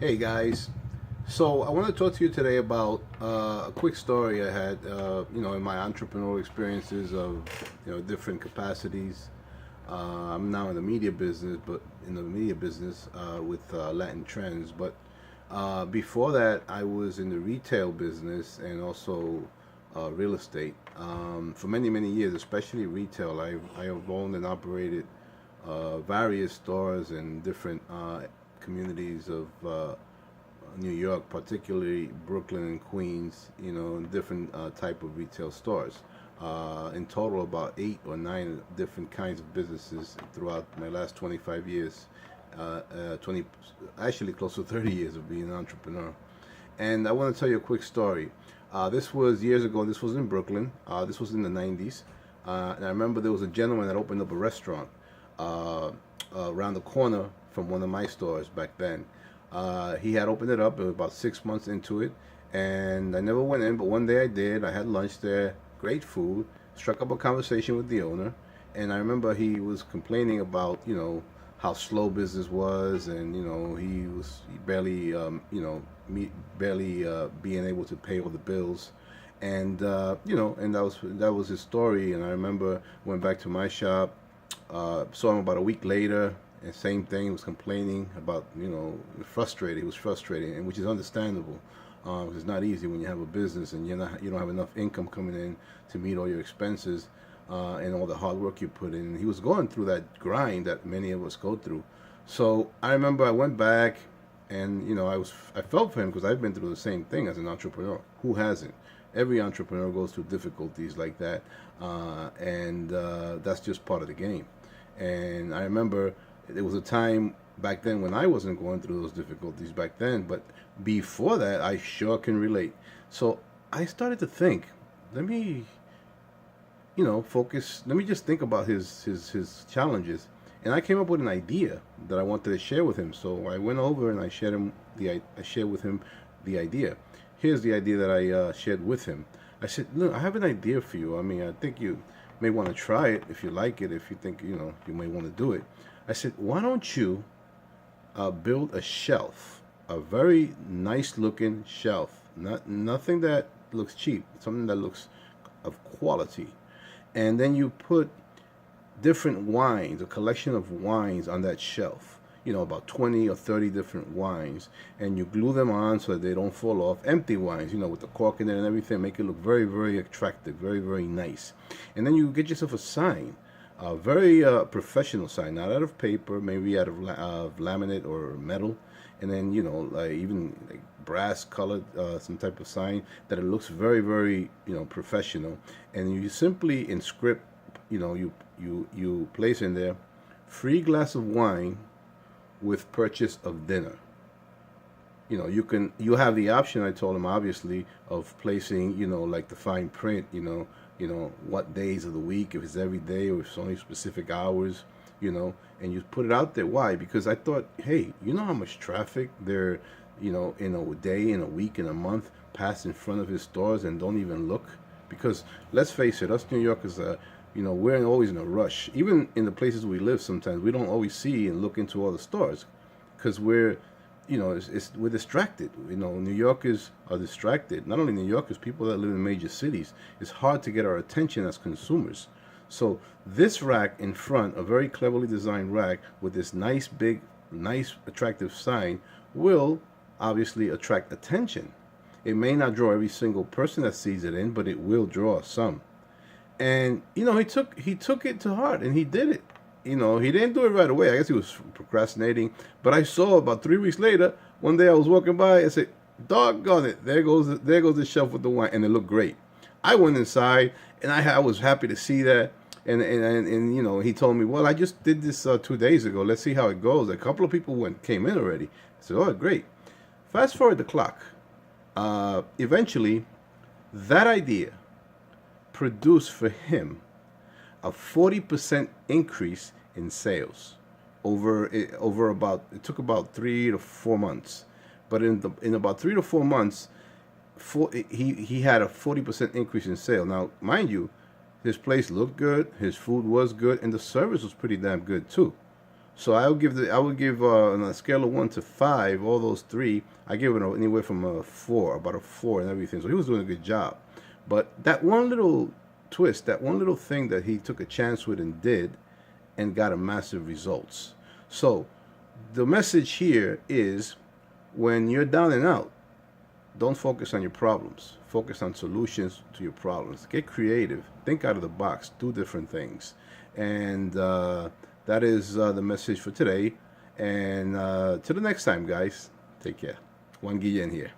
Hey guys, so I want to talk to you today about a quick story I had, in my entrepreneurial experiences of, different capacities. I'm now in the media business, but in the media business with Latin Trends. But before that, I was in the retail business and also real estate for many, many years, especially retail. I have owned and operated various stores in different communities of New York, particularly Brooklyn and Queens, different type of retail stores. In total, about 8 or 9 different kinds of businesses throughout my last 25 years, 20, actually close to 30 years of being an entrepreneur. And I want to tell you a quick story. This was years ago. This was in Brooklyn. This was in the 90s. And I remember there was a gentleman that opened up a restaurant around the corner from one of my stores back then. He had opened it up. It was about 6 months into it, and I never went in. But one day I did. I had lunch there. Great food. Struck up a conversation with the owner, and I remember he was complaining about how slow business was, and he was barely barely being able to pay all the bills, and and that was his story. And I remember went back to my shop, saw him about a week later, and same thing. He was complaining about, frustrated. He was frustrated, and which is understandable. It's not easy when you have a business and you don't have enough income coming in to meet all your expenses and all the hard work you put in. He was going through that grind that many of us go through. So I remember I went back, and I felt for him because I've been through the same thing as an entrepreneur. Who hasn't? Every entrepreneur goes through difficulties like that, and that's just part of the game. And I remember there was a time back then when I wasn't going through those difficulties back then, but before that, I sure can relate. So I started to think, let me, focus. Let me just think about his challenges, and I came up with an idea that I wanted to share with him. So I went over and I shared with him the idea. Here's the idea that I shared with him. I said, look, I have an idea for you. I mean, I think you may want to try it if you like it, if you think, you may want to do it. I said, why don't you build a shelf, a very nice looking shelf, nothing that looks cheap, something that looks of quality. And then you put different wines, a collection of wines on that shelf, about 20 or 30 different wines, and you glue them on so that they don't fall off. Empty wines, with the cork in there and everything, make it look very, very attractive, very, very nice. And then you get yourself a sign, a very professional sign, not out of paper, maybe out of laminate or metal, and then like even like brass colored, some type of sign that it looks very, very professional. And you simply inscript, you place in there, free glass of wine with purchase of dinner. You have the option, I told him, obviously, of placing like the fine print, what days of the week, if it's every day or if it's only specific hours, and you put it out there. Why? Because I thought, hey, you know how much traffic there in a day, in a week, in a month pass in front of his stores and don't even look. Because let's face it, us New Yorkers, we're always in a rush. Even in the places we live, sometimes we don't always see and look into all the stores because we're we're distracted. New Yorkers are distracted. Not only New Yorkers, people that live in major cities. It's hard to get our attention as consumers. So this rack in front, a very cleverly designed rack with this nice, big, nice, attractive sign, will obviously attract attention. It may not draw every single person that sees it in, but it will draw some. And he took it to heart, and he did it. He didn't do it right away. I guess he was procrastinating. But I saw about 3 weeks later. One day I was walking by. I said, "Doggone it! There goes the shelf with the wine," and it looked great. I went inside, and I was happy to see that. And he told me, "Well, I just did this 2 days ago. Let's see how it goes." A couple of people came in already. I said, "Oh, great." Fast forward the clock. Eventually, that idea produced for him a 40% increase in sales over about, it took about 3 to 4 months, but in about 3 to 4 months, he had a 40% increase in sales. Now, mind you, his place looked good, his food was good, and the service was pretty damn good too. So I would give on a scale of 1 to 5, all those three, I give it anywhere from a 4, about a 4 and everything. So he was doing a good job. But that one little twist, that one little thing that he took a chance with and did, and got a massive results. So the message here is, when you're down and out, don't focus on your problems. Focus on solutions to your problems. Get creative. Think out of the box. Do different things. And that is the message for today. And till the next time, guys, take care. Juan Guillen here.